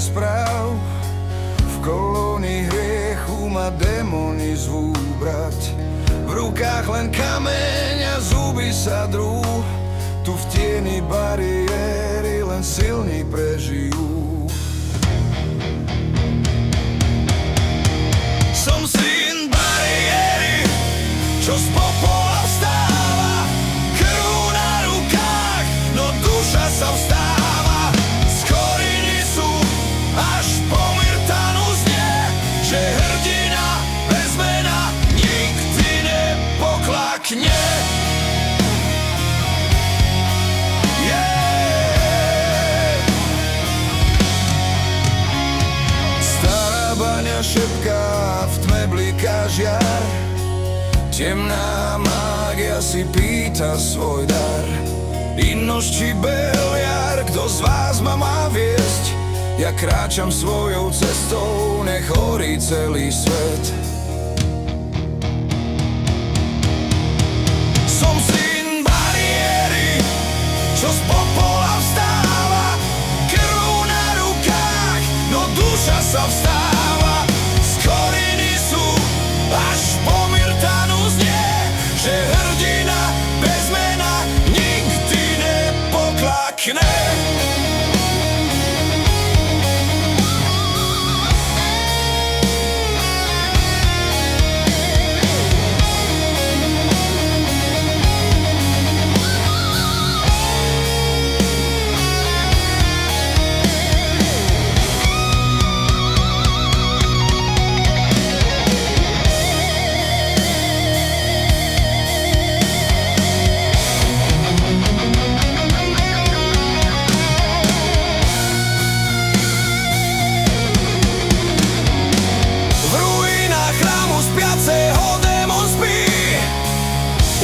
správ. V kolónii hriechu ma démoni zvú brať. V rukách len kameň a zuby sa drú. Tu v tieni bariéry len silní prežijú. Som syn bariéry, čo z popola vstáva. Krv na rukách, no duša sa vstáva. Z koriny sú až po myrtanu znie, že hrdina bez mena nikdy nepoklakne. Stará baňa šepká, v tme bliká žiar. Temná mágia si pýta svoj dar. Innosť či beliar, kto z vás ma má viesť? Ja kráčam svojou cestou, nech horí celý svet. Som syn bariéry, čo z popola vstáva. Krv na rukách, no duša sa vstáva. Z koriny sú až po myrtanu znie, že hrdina bez mena nikdy nepoklakne.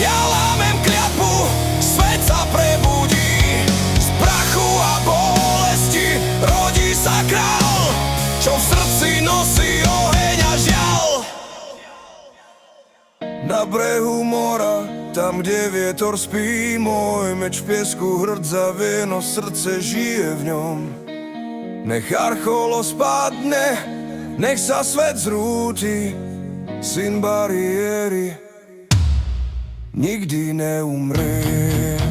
Ja lámem kliatbu, svet sa prebudí. Z prachu a bolesti rodí sa král, čo v srdci nosí oheň a žiaľ. Na brehu mora, tam kde vietor spí, môj meč v piesku hrdzavie, no srdce žije v ňom. Nech Archolos padne, nech sa svet zrúti, syn bariéry nikdy neumrie.